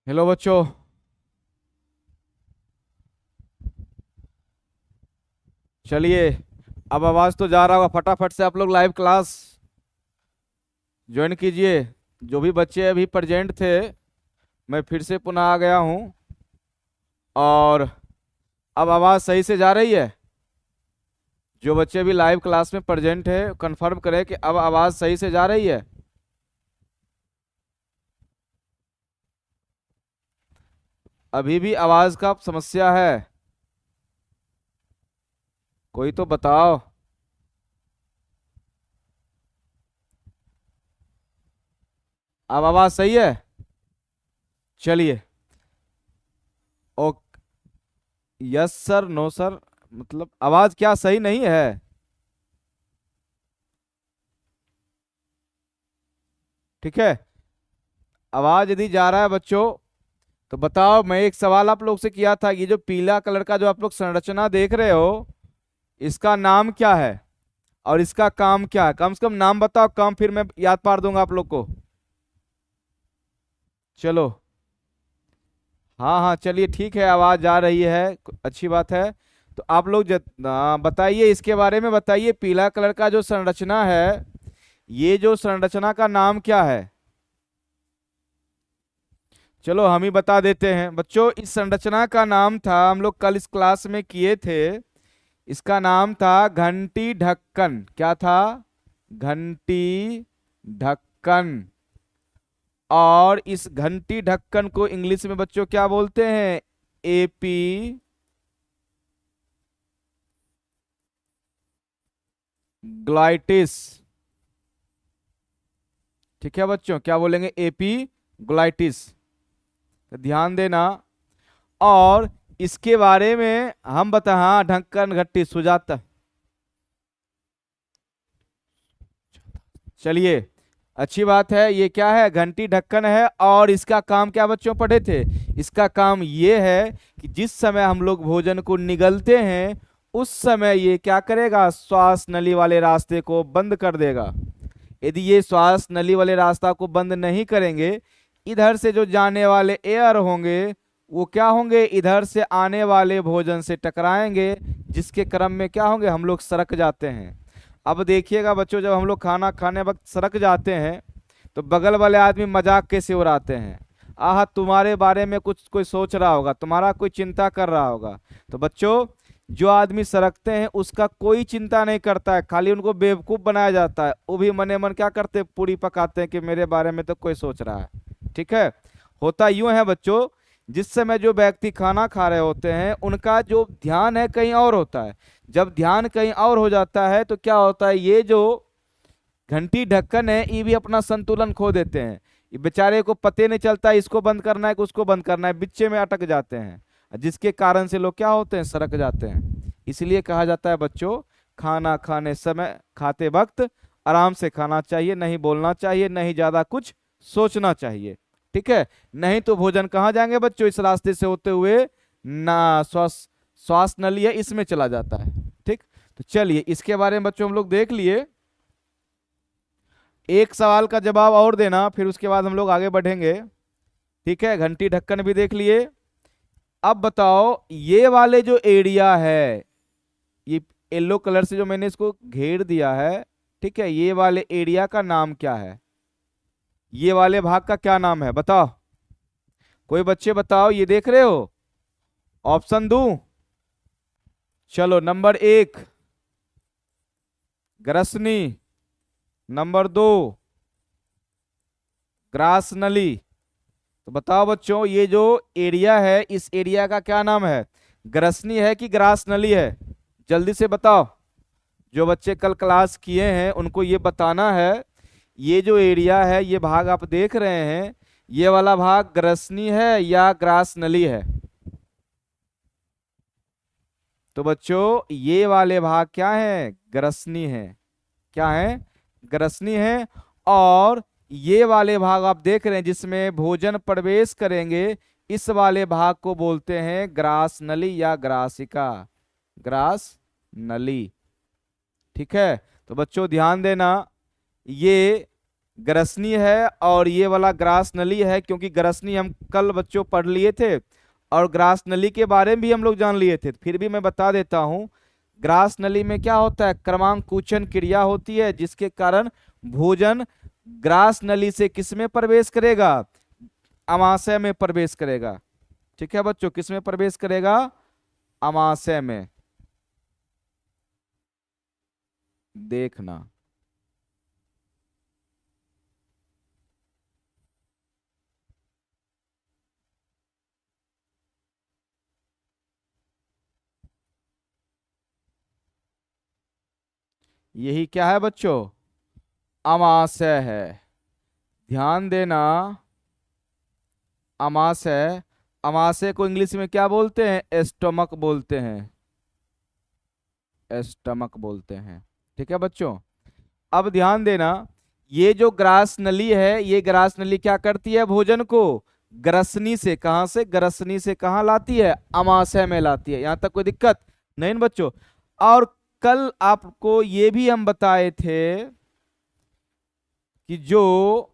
Hello बच्चों। चलिए, अब आवाज़ तो जा रहा होगा, फटाफट से आप लोग लाइव क्लास ज्वाइन कीजिए। जो भी बच्चे अभी प्रेजेंट थे, मैं फिर से पुनः आ गया हूँ। और अब आवाज़ सही से जा रही है? जो बच्चे अभी लाइव क्लास में प्रेजेंट है, कंफर्म करें कि अब आवाज़ सही से जा रही है। अभी भी आवाज़ का समस्या है? कोई तो बताओ। अब आवाज़ सही है? चलिए। ओ, यस सर, नो सर, मतलब आवाज़ क्या सही नहीं है? ठीक है। आवाज़ यदि जा रहा है बच्चों, तो बताओ। मैं एक सवाल आप लोग से किया था, ये जो पीला कलर का जो आप लोग संरचना देख रहे हो, इसका नाम क्या है और इसका काम क्या है? कम से कम नाम बताओ, काम फिर मैं याद पार दूंगा आप लोग को। चलो। हाँ हाँ, चलिए ठीक है, आवाज आ रही है, अच्छी बात है। तो आप लोग बताइए, इसके बारे में बताइए, पीला कलर का जो संरचना है, ये जो संरचना का नाम क्या है? चलो हम ही बता देते हैं बच्चों। इस संरचना का नाम था, हम लोग कल इस क्लास में किए थे, इसका नाम था घंटी ढक्कन। क्या था? घंटी ढक्कन। और इस घंटी ढक्कन को इंग्लिश में बच्चों क्या बोलते हैं? एपी ग्लाइटिस। ठीक है बच्चों, क्या बोलेंगे? एपी ग्लाइटिस। तो ध्यान देना। और इसके बारे में हम बता, हाँ, ढक्कन घट्टी सुजाता। चलिए, अच्छी बात है। ये क्या है? घंटी ढक्कन है। और इसका काम क्या बच्चों पढ़े थे? इसका काम ये है कि जिस समय हम लोग भोजन को निगलते हैं, उस समय ये क्या करेगा? श्वास नली वाले रास्ते को बंद कर देगा। यदि ये श्वास नली वाले रास्ता को बंद नहीं करेंगे, इधर से जो जाने वाले एयर होंगे, वो क्या होंगे? इधर से आने वाले भोजन से टकराएंगे, जिसके क्रम में क्या होंगे? हम लोग सड़क जाते हैं। अब देखिएगा बच्चों, जब हम लोग खाना खाने वक्त सड़क जाते हैं, तो बगल वाले आदमी मजाक कैसे उड़ाते हैं? आह, तुम्हारे बारे में कुछ कोई सोच रहा होगा, तुम्हारा कोई चिंता कर रहा होगा। तो बच्चों, जो आदमी सड़कते हैं उसका कोई चिंता नहीं करता है, खाली उनको बेवकूफ बनाया जाता है। वो भी मने मन क्या करते हैं? पूरी पकाते हैं कि मेरे बारे में तो कोई सोच रहा है। ठीक है। होता यूं है बच्चों, जिस समय जो व्यक्ति खाना खा रहे होते हैं, उनका जो ध्यान है कहीं और होता है। जब ध्यान कहीं और हो जाता है, तो क्या होता है? ये जो घंटी ढक्कन है, ये भी अपना संतुलन खो देते हैं। ये बेचारे को पते नहीं चलता है, इसको बंद करना है कि उसको बंद करना है, बीचे में अटक जाते हैं, जिसके कारण से लोग क्या होते हैं? सड़क जाते हैं। इसलिए कहा जाता है बच्चों, खाना खाने समय, खाते वक्त आराम से खाना चाहिए, नहीं बोलना चाहिए, नहीं ज्यादा कुछ सोचना चाहिए। ठीक है। नहीं तो भोजन कहाँ जाएंगे बच्चों? इस रास्ते से होते हुए ना, श्वास श्वास नली है, इसमें चला जाता है। ठीक। तो चलिए, इसके बारे में बच्चों हम लोग देख लिए। एक सवाल का जवाब और देना, फिर उसके बाद हम लोग आगे बढ़ेंगे। ठीक है, घंटी ढक्कन भी देख लिए। अब बताओ, ये वाले जो एरिया है, ये येलो कलर से जो मैंने इसको घेर दिया है, ठीक है, ये वाले एरिया का नाम क्या है? ये वाले भाग का क्या नाम है? बताओ। कोई बच्चे बताओ, ये देख रहे हो? ऑप्शन दूं? चलो, नंबर 1 ग्रसनी, नंबर 2 ग्रास नली। तो बताओ बच्चों, ये जो एरिया है, इस एरिया का क्या नाम है? ग्रसनी है कि ग्रास नली है? जल्दी से बताओ। जो बच्चे कल क्लास किए हैं उनको ये बताना है। ये जो एरिया है, ये भाग आप देख रहे हैं, ये वाला भाग ग्रसनी है या ग्रास नली है? तो बच्चों, ये वाले भाग क्या है? ग्रसनी है। क्या है? ग्रसनी है। और ये वाले भाग आप देख रहे हैं, जिसमें भोजन प्रवेश करेंगे, इस वाले भाग को बोलते हैं ग्रास नली या ग्रासिका। ग्रास नली। ठीक है। तो बच्चों ध्यान देना, ये ग्रसनी है और ये वाला ग्रास नली है, क्योंकि ग्रसनी हम कल बच्चों पढ़ लिए थे और ग्रास नली के बारे में भी हम लोग जान लिए थे, फिर भी मैं बता देता हूँ। ग्रास नली में क्या होता है, क्रमांकुचन क्रिया होती है, जिसके कारण भोजन ग्रास नली से किस में प्रवेश करेगा, अमाशय में प्रवेश करेगा। ठीक है बच्चों, किस में प्रवेश करेगा, अमाशय में। देखना, यही क्या है बच्चों, अमाशय है। ध्यान देना, अमाशय, अमाशय को इंग्लिश में क्या बोलते हैं, एस्टोमक बोलते हैं, एस्टमक बोलते हैं। ठीक है बच्चों, अब ध्यान देना, ये जो ग्रास नली है, ये ग्रास नली क्या करती है, भोजन को ग्रसनी से, कहां से, ग्रसनी से कहां लाती है, अमाशय में लाती है। यहां तक कोई दिक्कत नहीं ना बच्चों। और कल आपको ये भी हम बताए थे कि जो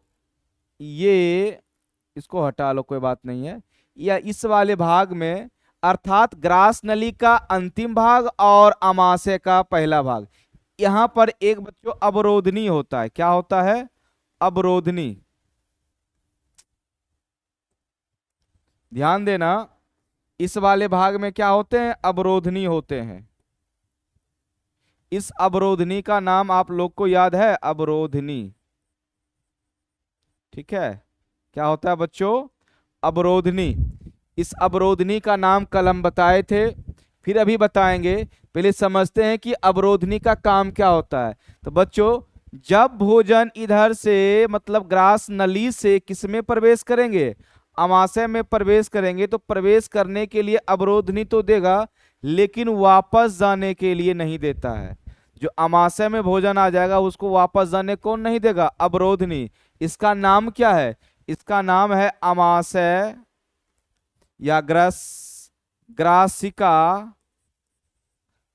ये, इसको हटा लो कोई बात नहीं है, या इस वाले भाग में, अर्थात ग्रास नली का अंतिम भाग और अमाशय का पहला भाग, यहां पर एक बच्चों अवरोधनी होता है। क्या होता है, अवरोधनी। ध्यान देना, इस वाले भाग में क्या होते हैं, अवरोधनी होते हैं। इस अवरोधनी का नाम आप लोग को याद है, अवरोधनी। ठीक है, क्या होता है बच्चों, अवरोधनी। इस अवरोधनी का नाम कल हम बताए थे, फिर अभी बताएंगे। पहले समझते हैं कि अवरोधनी का काम क्या होता है। तो बच्चों, जब भोजन इधर से मतलब ग्रास नली से किसमें प्रवेश करेंगे, अमाशय में प्रवेश करेंगे, तो प्रवेश करने के लिए अवरोधनी तो देगा, लेकिन वापस जाने के लिए नहीं देता है। जो अमाशय में भोजन आ जाएगा उसको वापस जाने कौन नहीं देगा, अवरोधनी। इसका नाम क्या है, इसका नाम है अमाशय या ग्रासिका,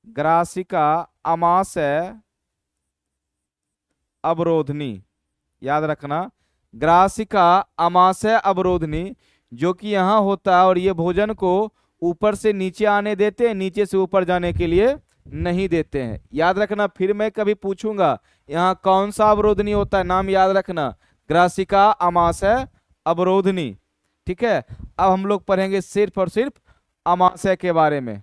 ग्रासिका अमाशय अवरोधनी। याद रखना, ग्रासिका अमाशय अवरोधनी, जो कि यहां होता है, और ये भोजन को ऊपर से नीचे आने देते हैं, नीचे से ऊपर जाने के लिए नहीं देते हैं। याद रखना, फिर मैं कभी पूछूंगा यहाँ कौन सा अवरोधनी होता है, नाम याद रखना, ग्रासिका अमाशय अवरोधनी। ठीक है, अब हम लोग पढ़ेंगे सिर्फ और सिर्फ अमाशय के बारे में।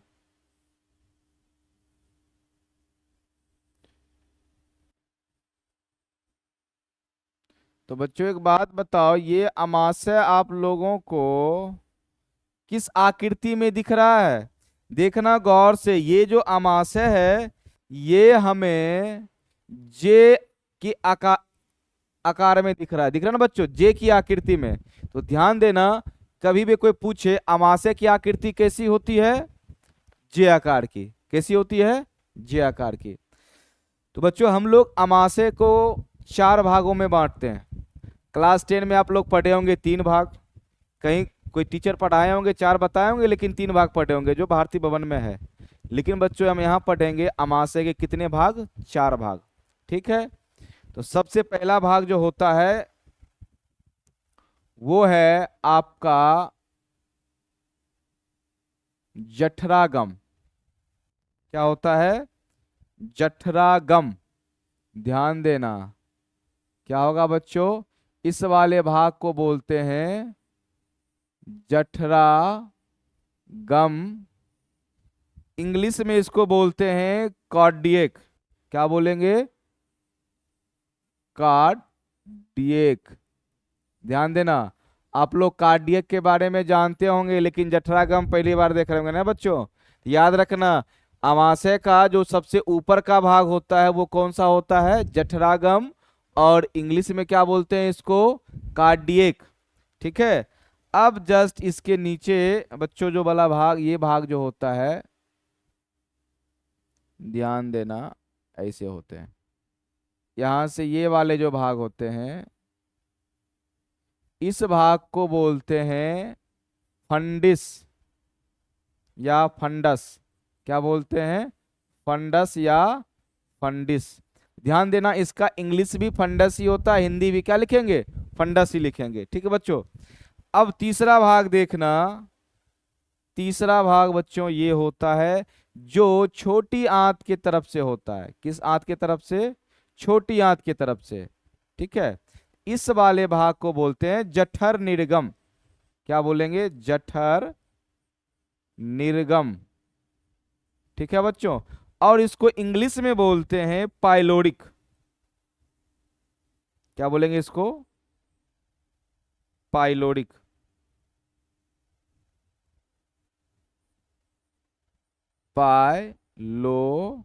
तो बच्चों एक बात बताओ, ये अमाशय आप लोगों को किस आकृति में दिख रहा है, देखना गौर से। ये जो अमाशय है, ये हमें जे की आकार में दिख रहा है ना बच्चों, जे की आकृति में। तो ध्यान देना, कभी भी कोई पूछे अमाशय की आकृति कैसी होती है, जे आकार की। कैसी होती है, जे आकार की। तो बच्चों हम लोग अमाशय को 4 भागों में बांटते हैं। क्लास 10 में आप लोग पढ़े होंगे 3 भाग, कहीं कोई टीचर पढ़ाए होंगे 4 बताए होंगे, लेकिन 3 भाग पढ़े होंगे जो भारती भवन में है। लेकिन बच्चों हम यहाँ पढ़ेंगे अमाशय के कितने भाग, 4 भाग। ठीक है, तो सबसे पहला भाग जो होता है वो है आपका जठरागम। क्या होता है, जठरागम। ध्यान देना, क्या होगा बच्चों, इस वाले भाग को बोलते हैं जठरागम। इंग्लिश में इसको बोलते हैं कार्डियक। क्या बोलेंगे, कार्डियक। ध्यान देना, आप लोग कार्डियक के बारे में जानते होंगे, लेकिन जठरागम पहली बार देख रहे होंगे ना बच्चों। याद रखना, अमाशय का जो सबसे ऊपर का भाग होता है वो कौन सा होता है, जठरागम, और इंग्लिश में क्या बोलते हैं इसको, कार्डियक। ठीक है, अब जस्ट इसके नीचे बच्चों जो वाला भाग, ये भाग जो होता है, ध्यान देना, ऐसे होते हैं। यहां से ये वाले जो भाग होते हैं, इस भाग को बोलते हैं फंडिस या फंडस। क्या बोलते हैं, फंडस या फंडिस। ध्यान देना, इसका इंग्लिश भी फंडस ही होता है, हिंदी भी क्या लिखेंगे, फंडस ही लिखेंगे। ठीक है बच्चों। अब तीसरा भाग देखना, तीसरा भाग बच्चों ये होता है जो छोटी आंत की तरफ से होता है। किस आंत की तरफ से, छोटी आंत की तरफ से। ठीक है, इस वाले भाग को बोलते हैं जठर निर्गम। क्या बोलेंगे, जठर निर्गम। ठीक है बच्चों, और इसको इंग्लिश में बोलते हैं पाइलोरिक। क्या बोलेंगे इसको, पाइलोरिक। पाइलोरिक।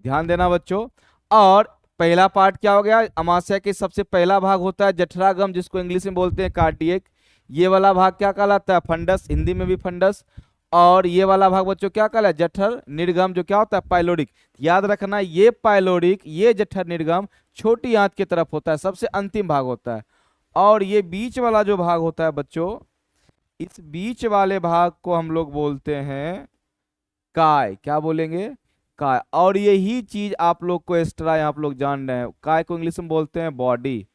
ध्यान देना बच्चों। और पहला पार्ट क्या हो गया, अमाशय के सबसे पहला भाग होता है जठरागम, जिसको इंग्लिश में बोलते हैं कार्डियक। ये वाला भाग क्या कहलाता है, फंडस, हिंदी में भी फंडस। और ये वाला भाग बच्चों क्या कहलाता है, जठर निर्गम, जो क्या होता है, पाइलोरिक। याद रखना, ये पाइलोरिक, ये जठर निर्गम छोटी आंत की तरफ होता है, सबसे अंतिम भाग होता है। और ये बीच वाला जो भाग होता है बच्चों, इस बीच वाले भाग को हम लोग बोलते हैं काय। क्या बोलेंगे, काय। और यही चीज आप लोग को एक्स्ट्रा आप लोग जान रहे हैं, काय को इंग्लिश में बोलते हैं बॉडी।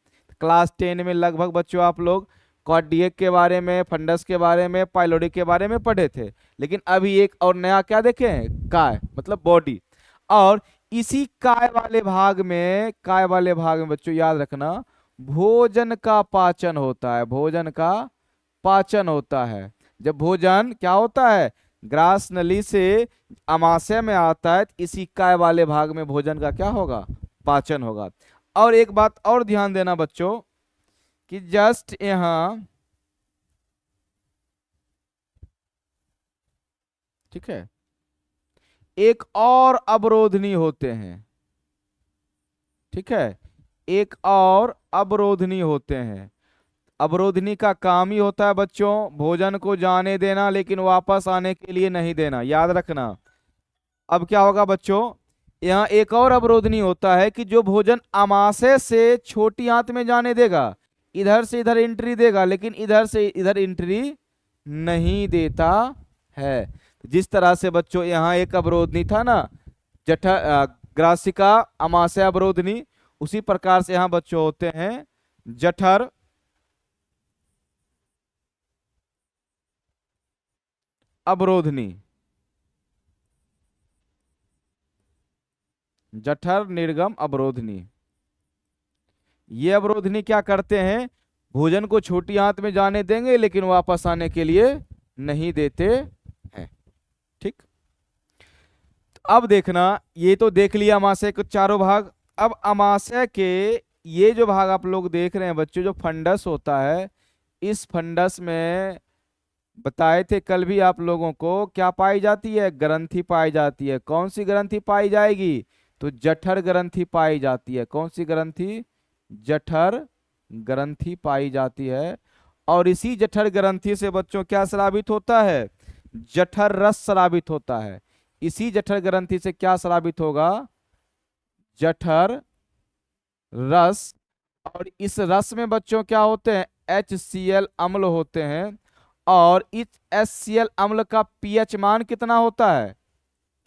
क्लास 10 में लगभग बच्चों आप लोग कार्डियक के बारे में, फंडस के बारे में, पाइलोरिक के बारे में पढ़े थे। लेकिन अभी एक और नया क्या देखें, काय मतलब बॉडी। और इसी काय वाले भाग में, काय वाले भाग में बच्चों याद रखना, भोजन का पाचन होता है। भोजन का पाचन होता है। जब भोजन क्या होता है, ग्रास नली से अमाशय में आता है, तो इसी काय वाले भाग में भोजन का क्या होगा, पाचन होगा। और एक बात और ध्यान देना बच्चों, कि जस्ट यहां, ठीक है, एक और अवरोधनी होते हैं। ठीक है, एक और अवरोधनी होते हैं। अवरोधनी का काम ही होता है बच्चों भोजन को जाने देना, लेकिन वापस आने के लिए नहीं देना, याद रखना। अब क्या होगा बच्चों, यहाँ एक और अवरोधनी होता है कि जो भोजन आमाशय से छोटी आंत में जाने देगा, इधर से इधर एंट्री देगा, लेकिन इधर से इधर एंट्री नहीं देता है। जिस तरह से बच्चों यहाँ एक अवरोधनी था ना, जठर ग्रासिका आमाशय अवरोधनी, उसी प्रकार से यहाँ बच्चों होते हैं जठर अवरोधनी। जठर निर्गम अवरोधनी। ये अवरोधनी क्या करते हैं, भोजन को छोटी आंत में जाने देंगे, लेकिन वापस आने के लिए नहीं देते हैं। ठीक, तो अब देखना, ये तो देख लिया अमाशय के चारों भाग। अब अमाशय के ये जो भाग आप लोग देख रहे हैं बच्चों, जो फंडस होता है, इस फंडस में बताए थे कल भी आप लोगों को, क्या पाई जाती है, ग्रंथि पाई जाती है। कौन सी ग्रंथि पाई जाएगी, तो जठर ग्रंथि पाई जाती है। कौन सी ग्रंथि, जठर ग्रंथि पाई जाती है। और इसी जठर ग्रंथि से बच्चों क्या स्रावित होता है, जठर रस स्रावित होता है। इसी जठर ग्रंथि से क्या स्रावित होगा, जठर रस। और इस रस में बच्चों क्या होते हैं, HCl अम्ल होते हैं। और इस HCl अम्ल का pH मान कितना होता है,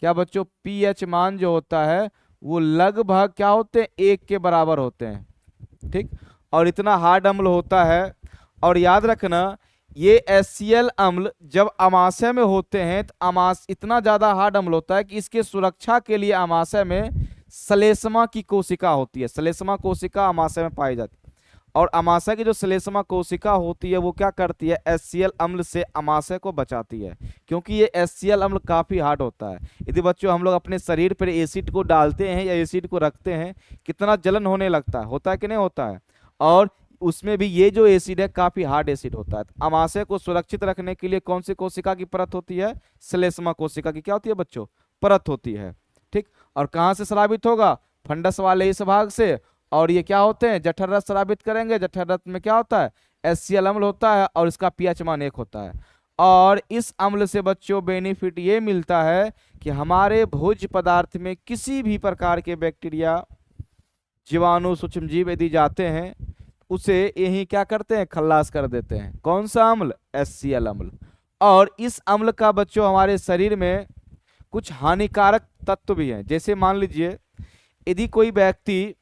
क्या बच्चों, pH मान जो होता है वो लगभग क्या होते हैं, 1 के बराबर होते हैं। ठीक, और इतना हार्ड अम्ल होता है। और याद रखना, ये HCl अम्ल जब अमाशय में होते हैं तो इतना ज्यादा हार्ड अम्ल होता है कि इसके सुरक्षा के लिए अमाशय में श्लेष्मा की कोशिका होती है। श्लेष्मा कोशिका अमाशय में पाई जाती है। और अमाशय की जो श्लेष्मा कोशिका होती है वो क्या करती है, HCl अम्ल से अमाशय को बचाती है, क्योंकि ये HCl अम्ल काफी हार्ड होता है। यदि बच्चों हम लोग अपने शरीर पर एसिड को डालते हैं या एसिड को रखते हैं, कितना जलन होने लगता है, होता है कि नहीं होता है। और उसमें भी ये जो एसिड है काफी हार्ड एसिड होता है। अमाशय को सुरक्षित रखने के लिए कौन सी कोशिका की परत होती है, श्लेष्मा कोशिका की क्या होती है बच्चों, परत होती है। ठीक, और कहाँ से स्रावित होगा, फंडस वाले इस भाग से। और ये क्या होते हैं, जठर रस स्रावित करेंगे। जठर रस में क्या होता है, HCl अम्ल होता है, और इसका pH मान 1 होता है। और इस अम्ल से बच्चों बेनिफिट ये मिलता है कि हमारे भोज्य पदार्थ में किसी भी प्रकार के बैक्टीरिया, जीवाणु, सूक्ष्मजीव यदि जाते हैं, उसे यही क्या करते हैं, खल्लास कर देते हैं। कौन सा अम्ल, HCl अम्ल। और इस अम्ल का बच्चों हमारे शरीर में कुछ हानिकारक तत्व भी हैं। जैसे मान लीजिए यदि कोई व्यक्ति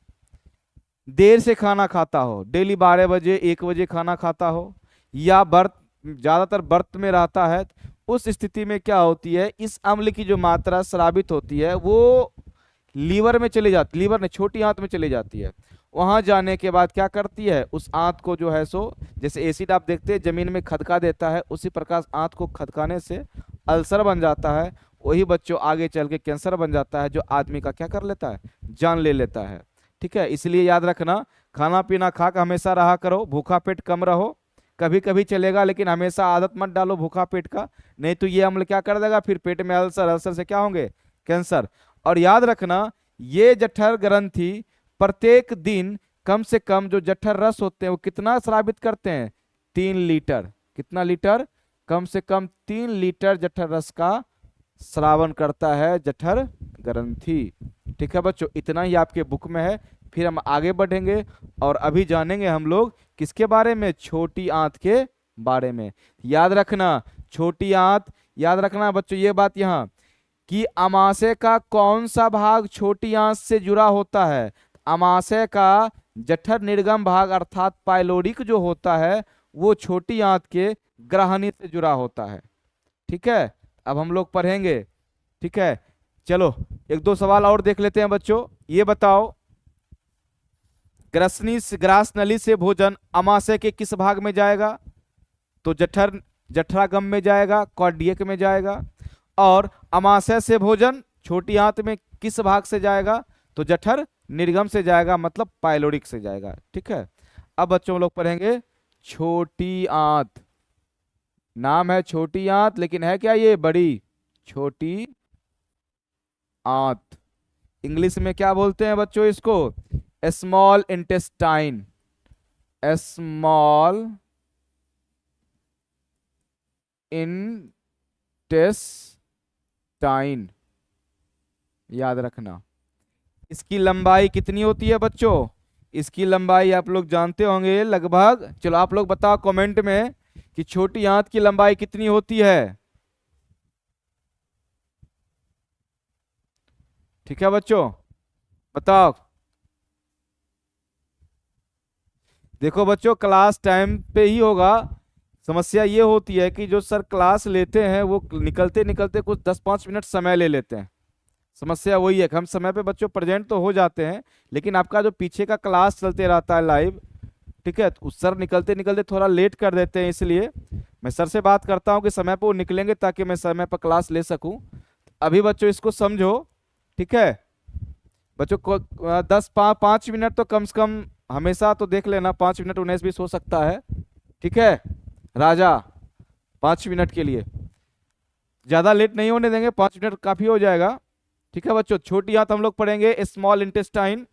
देर से खाना खाता हो, डेली 12 बजे 1 बजे खाना खाता हो, या व्रत, ज्यादातर व्रत में रहता है, उस स्थिति में क्या होती है, इस अम्ल की जो मात्रा स्रावित होती है वो लीवर में चली जाती, लीवर ने छोटी आंत में चली जाती है। वहां जाने के बाद क्या करती है, उस आंत को जो है सो, जैसे एसिड आप देखते हैं जमीन में खदका देता है, उसी प्रकार आंत को खदकाने से अल्सर बन जाता है। वही बच्चों आगे चल के कैंसर बन जाता है, जो आदमी का क्या कर लेता है, जान ले लेता है। ठीक है, इसलिए याद रखना, खाना पीना खा कर हमेशा रहा करो, भूखा पेट कम रहो। कभी कभी चलेगा, लेकिन हमेशा आदत मत डालो भूखा पेट का, नहीं तो ये अम्ल क्या कर देगा, फिर पेट में अल्सर, अल्सर से क्या होंगे, कैंसर। और याद रखना, ये जठर ग्रंथि प्रत्येक दिन कम से कम जो जठर रस होते हैं वो कितना स्रावित करते हैं, 3 लीटर। कितना लीटर, कम से कम 3 लीटर जठर रस का श्रावण करता है जठर ग्रंथि। ठीक है बच्चों, इतना ही आपके बुक में है। फिर हम आगे बढ़ेंगे और अभी जानेंगे हम लोग किसके बारे में, छोटी आंत के बारे में। याद रखना, छोटी आंत, याद रखना बच्चों ये बात यहाँ, कि अमाशय का कौन सा भाग छोटी आंत से जुड़ा होता है। अमाशय का जठर निर्गम भाग अर्थात पाइलोरिक जो होता है वो छोटी आंत के ग्रहणी से जुड़ा होता है। ठीक है, अब हम लोग पढ़ेंगे। ठीक है, चलो एक दो सवाल और देख लेते हैं बच्चों। ये बताओ, ग्रसनी ग्रास नली से भोजन अमाशय के किस भाग में जाएगा, तो जठर, जठरागम में जाएगा, कॉर्डियक में जाएगा। और अमाशय से भोजन छोटी आंत में किस भाग से जाएगा, तो जठर निर्गम से जाएगा, मतलब पाइलोरिक से जाएगा। ठीक है, अब बच्चों लोग पढ़ेंगे छोटी आंत। नाम है छोटी आंत, लेकिन है क्या ये, बड़ी, छोटी आंत। इंग्लिश में क्या बोलते हैं बच्चों इसको, स्मॉल इंटेस्टाइन, स्मॉल इंटेस्टाइन, याद रखना। इसकी लंबाई कितनी होती है बच्चों, इसकी लंबाई आप लोग जानते होंगे लगभग, चलो आप लोग बताओ कमेंट में कि छोटी आंत की लंबाई कितनी होती है। ठीक है बच्चों, बताओ। देखो बच्चों, क्लास टाइम पे ही होगा। समस्या ये होती है कि जो सर क्लास लेते हैं वो निकलते निकलते कुछ 10-5 मिनट समय ले लेते हैं। समस्या वही है कि हम समय पे बच्चों प्रेजेंट तो हो जाते हैं, लेकिन आपका जो पीछे का क्लास चलते रहता है लाइव, ठीक है, तो उस सर निकलते निकलते थोड़ा लेट कर देते हैं। इसलिए मैं सर से बात करता हूँ कि समय पर वो निकलेंगे ताकि मैं समय पर क्लास ले सकूँ। अभी बच्चों इसको समझो। ठीक है बच्चों को 5 मिनट तो कम से कम हमेशा तो देख लेना, 5 मिनट 19-20 हो सकता है। ठीक है राजा, 5 मिनट के लिए ज्यादा लेट नहीं होने देंगे, 5 मिनट काफी हो जाएगा। ठीक है बच्चों, छोटी आंत हम लोग पढ़ेंगे स्मॉल इंटेस्टाइन।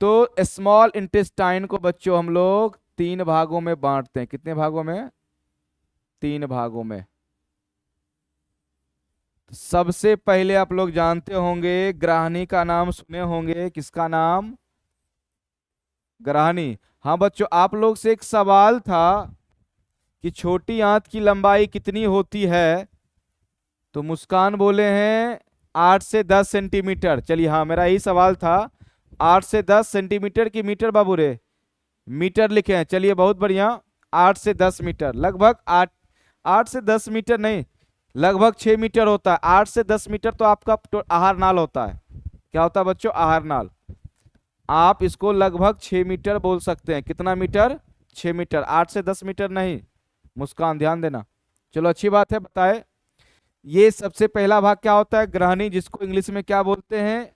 तो स्मॉल इंटेस्टाइन को बच्चों हम लोग 3 भागों में बांटते हैं। कितने भागों में, 3 भागों में। सबसे पहले आप लोग जानते होंगे, ग्राहनी का नाम सुने होंगे, किसका नाम, ग्राहनी। हाँ बच्चों, आप लोग से एक सवाल था कि छोटी आंत की लंबाई कितनी होती है, तो मुस्कान बोले हैं 8 से 10 सेंटीमीटर। चलिए हाँ, मेरा यही सवाल था, 8 से 10 सेंटीमीटर की मीटर बाबू रे, मीटर लिखे हैं। चलिए बहुत बढ़िया, 8 से 10 मीटर, लगभग 8 से 10 मीटर नहीं, लगभग 6 मीटर होता है। 8 से 10 मीटर तो आपका आहार नाल होता है। क्या होता है बच्चों, आहार नाल। आप इसको लगभग 6 मीटर बोल सकते हैं। कितना मीटर, 6 मीटर, 8 से 10 मीटर नहीं। मुस्कान ध्यान देना। चलो अच्छी बात है, बताए। ये सबसे पहला भाग क्या होता है, ग्रहणी, जिसको इंग्लिश में क्या बोलते हैं,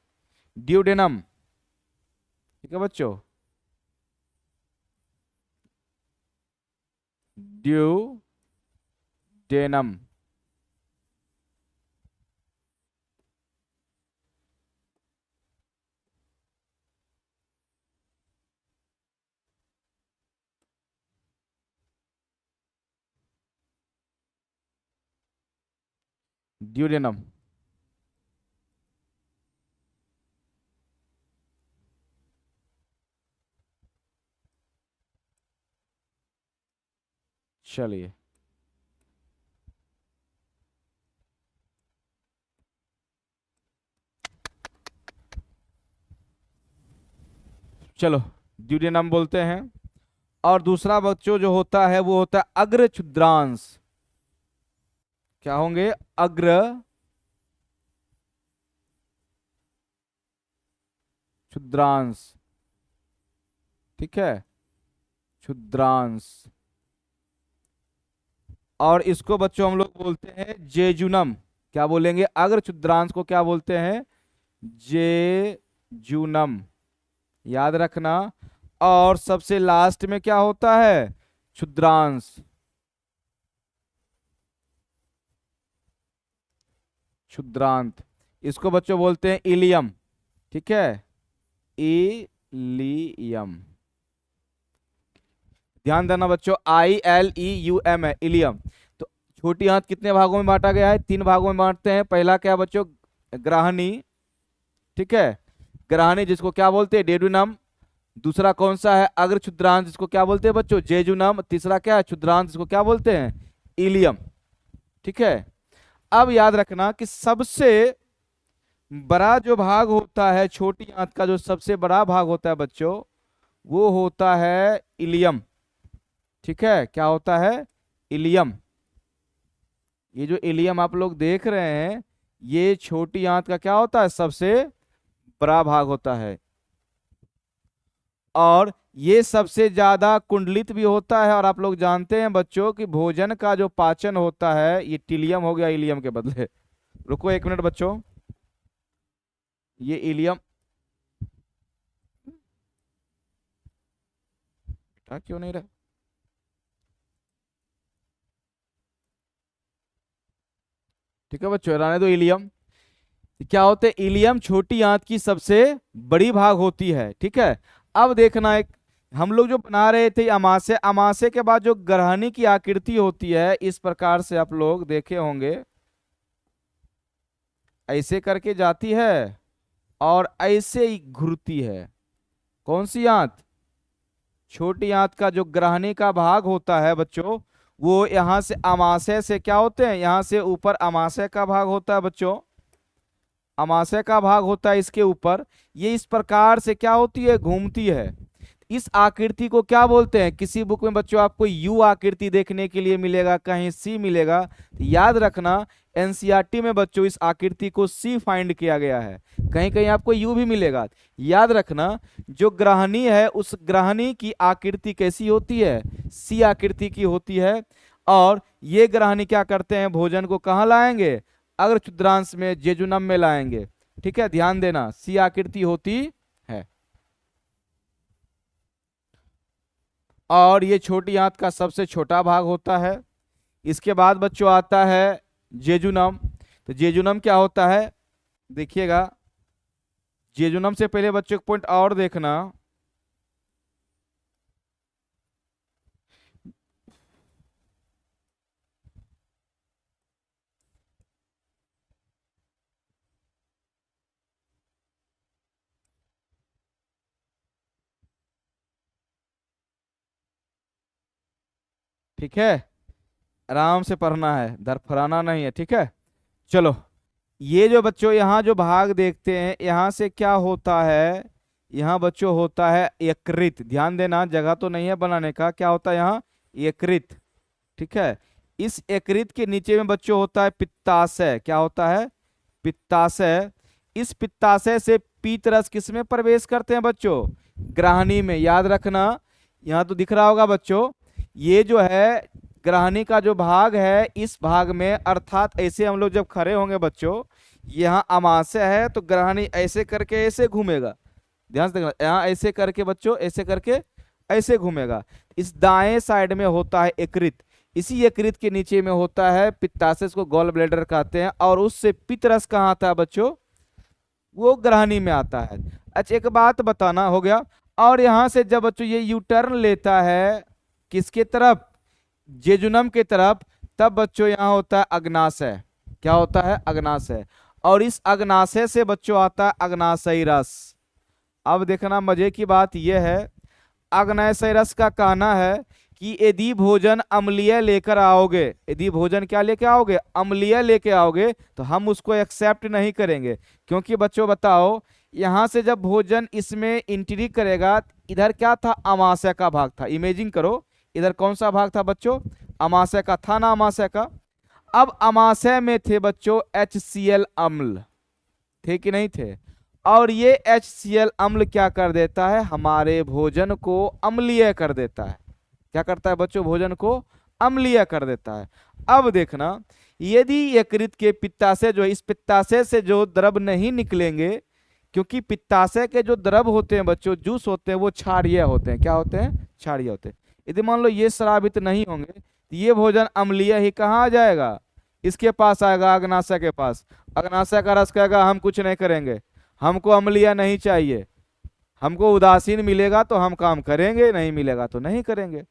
ड्यूडेनम। ठीक है बच्चों, ड्यूडेनम। ड्यूडेनम। चलिए चलो ड्यूडेनम बोलते हैं। और दूसरा बच्चों जो होता है वो होता है अग्र क्षुद्रांश। क्या होंगे? अग्र क्षुद्रांश। ठीक है, क्षुद्रांश। और इसको बच्चों हम लोग बोलते हैं जेजुनम। क्या बोलेंगे? अग्र क्षुद्रांश को क्या बोलते हैं? जेजुनम। याद रखना। और सबसे लास्ट में क्या होता है? क्षुद्रांश। क्षुद्रांत, इसको बच्चों बोलते हैं इलियम। ठीक है, इलियम। ध्यान देना बच्चों, ILEUM है, इलियम। तो छोटी आंत कितने भागों में बांटा गया है? 3 भागों में बांटते हैं। पहला क्या है बच्चों? ग्राहनी। ठीक है, ग्राहनी जिसको क्या बोलते हैं? डेडुनम। दूसरा कौन सा है? अग्र क्षुद्रांश, जिसको क्या बोलते हैं बच्चों? जेजुनम। तीसरा क्या है? क्षुद्रांश, जिसको क्या बोलते हैं? इलियम। ठीक है, अब याद रखना कि सबसे बड़ा जो भाग होता है छोटी आंत का, जो सबसे बड़ा भाग होता है बच्चों, वो होता है इलियम। ठीक है, क्या होता है? इलियम। ये जो इलियम आप लोग देख रहे हैं, ये छोटी आंत का क्या होता है? सबसे बड़ा भाग होता है। और ये सबसे ज्यादा कुंडलित भी होता है। और आप लोग जानते हैं बच्चों कि भोजन का जो पाचन होता है, ये टिलियम हो गया इलियम के बदले। रुको 1 मिनट बच्चों, ये इलियम क्यों नहीं रहा? ठीक है बच्चों, रहने दो इलियम। क्या होते हैं? इलियम छोटी आंत की सबसे बड़ी भाग होती है। ठीक है, अब देखना, एक हम लोग जो बना रहे थे अमाशय, अमाशय के बाद जो ग्रहणी की आकृति होती है, इस प्रकार से आप लोग देखे होंगे, ऐसे करके जाती है और ऐसे ही घुरती है। कौन सी आंत? छोटी आंत का जो ग्रहणी का भाग होता है बच्चों, वो यहां से अमाशय से क्या होते हैं? यहां से ऊपर अमाशय का भाग होता है बच्चों, अमाशय का भाग होता है इसके ऊपर। ये इस प्रकार से क्या होती है? घूमती है। इस आकृति को क्या बोलते हैं? किसी बुक में बच्चों आपको यू आकृति देखने के लिए मिलेगा, कहीं सी मिलेगा। तो याद रखना, एनसीईआरटी में बच्चों इस आकृति को सी फाइंड किया गया है। कहीं कहीं आपको यू भी मिलेगा। याद रखना, जो ग्रहणी है उस ग्रहणी की आकृति कैसी होती है? सी आकृति की होती है। और ये ग्रहणी क्या करते हैं? भोजन को कहाँ लाएंगे? अग्र क्षुद्रांश में, जेजुनम में लाएंगे। ठीक है, ध्यान देना, सी आकृति होती है। और ये छोटी आंत का सबसे छोटा भाग होता है। इसके बाद बच्चों आता है जेजुनम। तो जेजुनम क्या होता है? देखिएगा, जेजुनम से पहले बच्चों एक पॉइंट और देखना। ठीक है, आराम से पढ़ना है, धरफराना नहीं है। ठीक है, चलो, ये जो बच्चों यहाँ जो भाग देखते हैं, यहाँ से क्या होता है? यहाँ बच्चों होता है यकृत। ध्यान देना, जगह तो नहीं है बनाने का। क्या होता है यहाँ? यकृत। ठीक है, इस यकृत के नीचे में बच्चों होता है पित्ताशय। क्या होता है? पित्ताशय। इस पित्ताशय से पीत रस किस में प्रवेश करते हैं बच्चों? ग्राहनी में। याद रखना, यहाँ तो दिख रहा होगा बच्चों, ये जो है ग्राहनी का जो भाग है, इस भाग में, अर्थात ऐसे हम लोग जब खड़े होंगे बच्चों, यहाँ अमाशय है तो ग्राहनी ऐसे करके ऐसे घूमेगा। ध्यान से देखना, यहाँ ऐसे करके बच्चों, ऐसे करके ऐसे घूमेगा। इस दाएं साइड में होता है यकृत। इसी यकृत के नीचे में होता है पित्ताशय, को गॉल ब्लैडर कहते हैं। और उससे पित्त रस कहाँ आता है बच्चों? वो ग्रहणी में आता है। अच्छा, एक बात बताना, हो गया। और यहां से जब बच्चों ये यू टर्न लेता है किसके तरफ? जेजुनम के तरफ। तब बच्चों यहाँ होता है अग्नाशय। क्या होता है? अग्नाशय। और इस अग्नाशय से बच्चों आता है अग्नाशयी रस। अब देखना, मजे की बात यह है, अग्नाशयी रस का कहना है कि यदि भोजन अम्लीय लेकर आओगे, यदि भोजन क्या लेके आओगे? अम्लीय लेके आओगे, तो हम उसको एक्सेप्ट नहीं करेंगे। क्योंकि बच्चों बताओ, यहां से जब भोजन इसमें एंट्री करेगा, इधर क्या था, अमाशय का भाग था। इमेजिन करो, इधर कौन सा भाग था बच्चों, अमाशय का था ना, अमाशय का। अब अमाशय में थे बच्चों HCl अम्ल, थे कि नहीं थे। और ये HCl अम्ल क्या कर देता है, हमारे भोजन को अम्लीय कर देता है। क्या करता है बच्चों, भोजन को अम्लीय कर देता है। अब देखना, यदि यकृत के पित्ताशय जो, इस पित्ताशय से जो द्रव नहीं निकलेंगे, क्योंकि पित्ताशय के जो द्रव होते हैं बच्चों, जूस होते हैं, वो क्षारीय होते हैं। क्या होते हैं, क्षारीय होते हैं। यदि मान लो ये स्रावित नहीं होंगे तो ये भोजन अम्लीय ही कहाँ आ जाएगा, इसके पास आएगा, अग्नाशय के पास। अग्नाशय का रस कहेगा हम कुछ नहीं करेंगे, हमको अम्लीय नहीं चाहिए, हमको उदासीन मिलेगा तो हम काम करेंगे, नहीं मिलेगा तो नहीं करेंगे।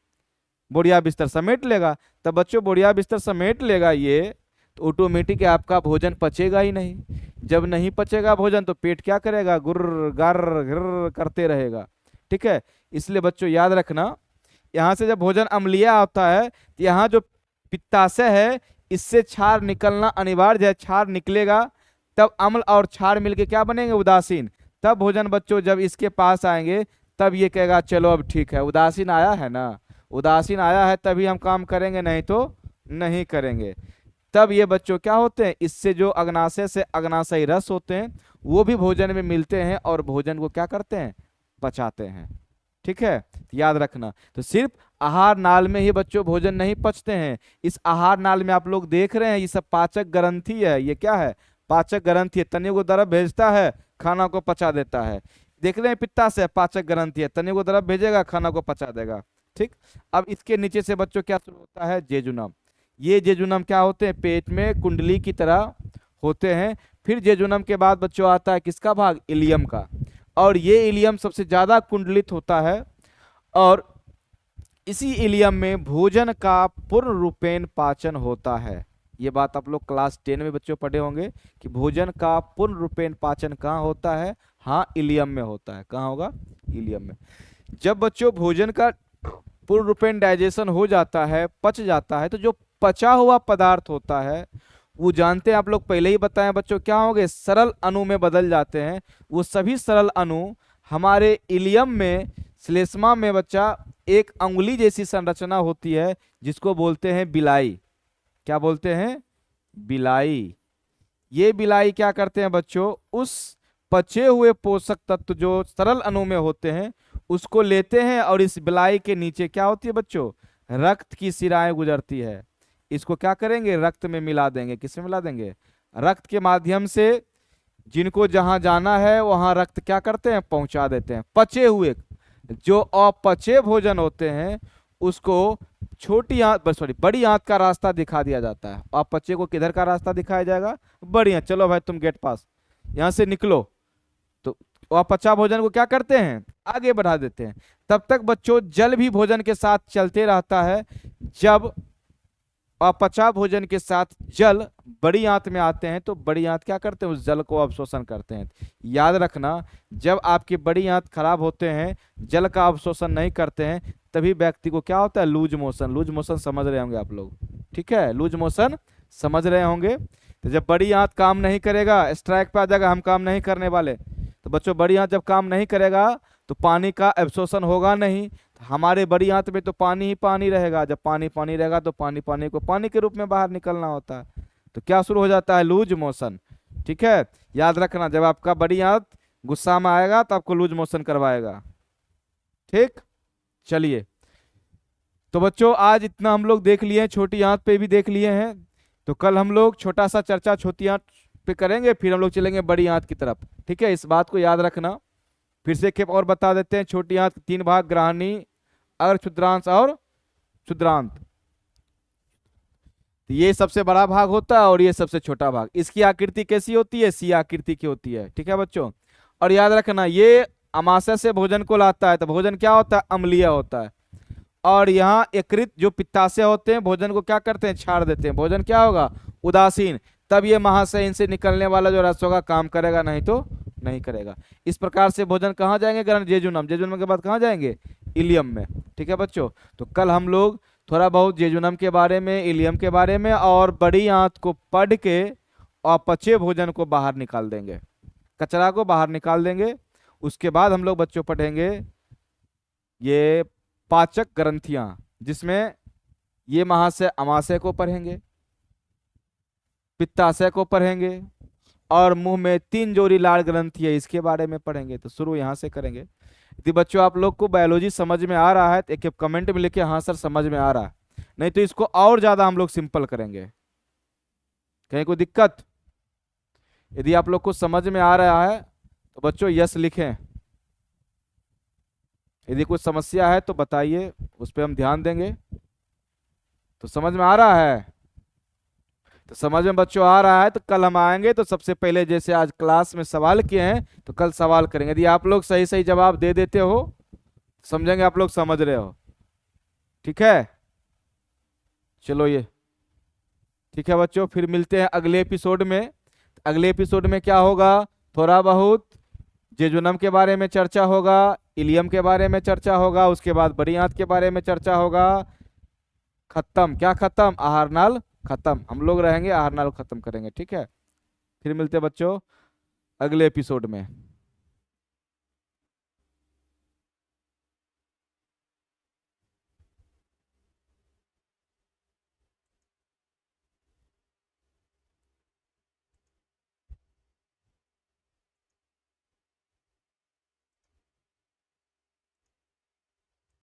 बोरिया बिस्तर समेट लेगा। तब बच्चों बोरिया बिस्तर समेट लेगा ये, तो ऑटोमेटिक आपका भोजन पचेगा ही नहीं। जब नहीं पचेगा भोजन तो पेट क्या करेगा, गुर्र गर्र गिर्र करते रहेगा। ठीक है, इसलिए बच्चों याद रखना, यहाँ से जब भोजन अम्लीय आता है तो यहाँ जो पित्ताशय है इससे क्षार निकलना अनिवार्य है। क्षार निकलेगा तब अम्ल और क्षार मिलके क्या बनेंगे, उदासीन। तब भोजन बच्चों जब इसके पास आएंगे तब ये कहेगा चलो अब ठीक है, उदासीन आया है ना, उदासीन आया है तभी हम काम करेंगे, नहीं तो नहीं करेंगे। तब ये बच्चों क्या होते हैं, इससे जो अग्नाशय से अग्नाशयी रस होते हैं वो भी भोजन में मिलते हैं और भोजन को क्या करते हैं, पचाते हैं। ठीक है, याद रखना। तो सिर्फ आहार नाल में ही बच्चों भोजन नहीं पचते हैं, इस आहार नाल में आप लोग देख रहे हैं ये सब पाचक ग्रंथि है। ये क्या है, पाचक ग्रंथि है। तनिक को द्रव भेजता है, खाना को पचा देता है। देख रहे हैं पित्ताशय पाचक ग्रंथि है, तनिक को द्रव भेजेगा, खाना को पचा देगा। ठीक, अब इसके नीचे से बच्चों क्या शुरू होता है, जेजुनम। ये जेजुनम क्या होते हैं, पेट में कुंडली की तरह होते हैं। फिर जेजुनम के बाद बच्चों आता है किसका भाग, इलियम का। और ये इलियम सबसे ज्यादा कुंडलित होता है और इसी इलियम में भोजन का पूर्ण रूपेण पाचन होता है। ये बात आप लोग क्लास 10 में बच्चों पढ़े होंगे कि भोजन का पूर्ण रूपेण पाचन कहाँ होता है, हाँ इलियम में होता है। कहाँ होगा, इलियम में। जब बच्चों भोजन का पूर्ण रूपेण डाइजेशन हो जाता है, पच जाता है, तो जो पचा हुआ पदार्थ होता है वो जानते हैं आप लोग, पहले ही बताएं बच्चों, क्या होंगे, सरल अणु में बदल जाते हैं। वो सभी सरल अणु हमारे इलियम में, श्लेष्मा में बच्चा एक अंगुली जैसी संरचना होती है जिसको बोलते हैं बिलाई। क्या बोलते हैं, बिलाई। ये बिलाई क्या करते हैं बच्चों, उस पचे हुए पोषक तत्व जो सरल अणु में होते हैं उसको लेते हैं और इस बिलाई के नीचे क्या होती है बच्चों, रक्त की शिराएं गुजरती है। इसको क्या करेंगे, रक्त में मिला देंगे। किसमें मिला देंगे, रक्त के माध्यम से जिनको जहां जाना है वहां रक्त क्या करते हैं, पहुंचा देते हैं। पचे हुए जो अपचे भोजन होते हैं उसको छोटी आंत, सॉरी बड़ी आंत का रास्ता दिखा दिया जाता है। अपचे को किधर का रास्ता दिखाया जाएगा, बड़ी आंत। चलो भाई तुम गेट पास, यहां से निकलो। तो अपचा भोजन को क्या करते हैं, आगे बढ़ा देते हैं। तब तक बच्चों जल भी भोजन के साथ चलते रहता है। जब अपचा भोजन के साथ जल बड़ी आंत में आते हैं तो बड़ी आंत क्या करते हैं, उस जल को अवशोषण करते हैं। याद रखना, जब आपकी बड़ी आंत खराब होते हैं, जल का अवशोषण नहीं करते हैं, तभी व्यक्ति को क्या होता है, लूज मोशन। लूज मोशन समझ रहे होंगे आप लोग, ठीक है, लूज मोशन समझ रहे होंगे। तो जब बड़ी आंत काम नहीं करेगा, स्ट्राइक पे आ जाएगा, हम काम नहीं करने वाले। तो बच्चों बड़ी आंत जब काम नहीं करेगा तो पानी का एब्सॉर्प्शन होगा नहीं, तो हमारे बड़ी आंत में तो पानी ही पानी रहेगा। जब पानी पानी रहेगा तो पानी को पानी के रूप में बाहर निकलना होता है। तो क्या शुरू हो जाता है, लूज मोशन। ठीक है, याद रखना, जब आपका बड़ी आंत गुस्सा में आएगा तो आपको लूज मोशन करवाएगा। ठीक, चलिए तो बच्चों आज इतना हम लोग देख लिए हैं, छोटी आंत पे भी देख लिए हैं। तो कल हम लोग छोटा सा चर्चा छोटी आंत पे करेंगे, फिर हम लोग चलेंगे बड़ी आंत की तरफ। ठीक है, इस बात को याद रखना। फिर से एक और बता देते हैं, छोटी आंत 3 भाग, ग्राहनी, अग्र क्षुद्रांश और क्षुद्रांत। तो ये सबसे बड़ा भाग होता है और ये सबसे छोटा भाग। इसकी आकृति कैसी होती है, सी आकृति की होती है। ठीक है बच्चों, और याद रखना ये अमाशय से भोजन को लाता है तो भोजन क्या होता है, अम्लीय होता है। और यहाँ यकृत जो पित्ताशय होते हैं भोजन को क्या करते हैं, छाड़ देते हैं। भोजन क्या होगा, उदासीन। तब ये महाशय इनसे निकलने वाला जो रस होगा काम करेगा, नहीं तो नहीं करेगा। इस प्रकार से भोजन कहाँ जाएंगे, ग्रहण जेजुनम, जेजुनम के बाद कहाँ जाएंगे, इलियम में। ठीक है बच्चों, तो कल हम लोग थोड़ा बहुत जेजुनम के बारे में, इलियम के बारे में और बड़ी आंत को पढ़ के और पचे भोजन को बाहर निकाल देंगे। कचरा को बाहर निकाल देंगे। उसके बाद हम लोग बच्चों पढ़ेंगे ये पाचक ग्रंथियां, जिसमें ये महाशय अमाशय को पढ़ेंगे, पित्ताशय को पढ़ेंगे, और मुंह में 3 जोड़ी लाल ग्रंथि है इसके बारे में पढ़ेंगे। तो शुरू यहाँ से करेंगे। यदि बच्चों आप लोग को बायोलॉजी समझ में आ रहा है तो एक कमेंट में लिखे हाँ सर समझ में आ रहा है, नहीं तो इसको और ज्यादा हम लोग सिंपल करेंगे। कहीं कोई दिक्कत? यदि आप लोग को समझ में आ रहा है तो बच्चों यस लिखें, यदि कोई समस्या है तो बताइए, उस पर हम ध्यान देंगे। तो समझ में आ रहा है? तो समझ में बच्चों आ रहा है तो कल हम आएंगे तो सबसे पहले जैसे आज क्लास में सवाल किए हैं तो कल सवाल करेंगे। यदि आप लोग सही सही जवाब दे देते हो समझेंगे आप लोग समझ रहे हो। ठीक है, चलो ये ठीक है बच्चों, फिर मिलते हैं अगले एपिसोड में। अगले एपिसोड में क्या होगा, थोड़ा बहुत जेजुनम के बारे में चर्चा होगा, इलियम के बारे में चर्चा होगा, उसके बाद बड़ी आंत के बारे में चर्चा होगा। खत्म, क्या खत्म? आहार नाल खत्म। हम लोग रहेंगे आहार नाल खत्म करेंगे। ठीक है, फिर मिलते हैं बच्चों अगले एपिसोड में।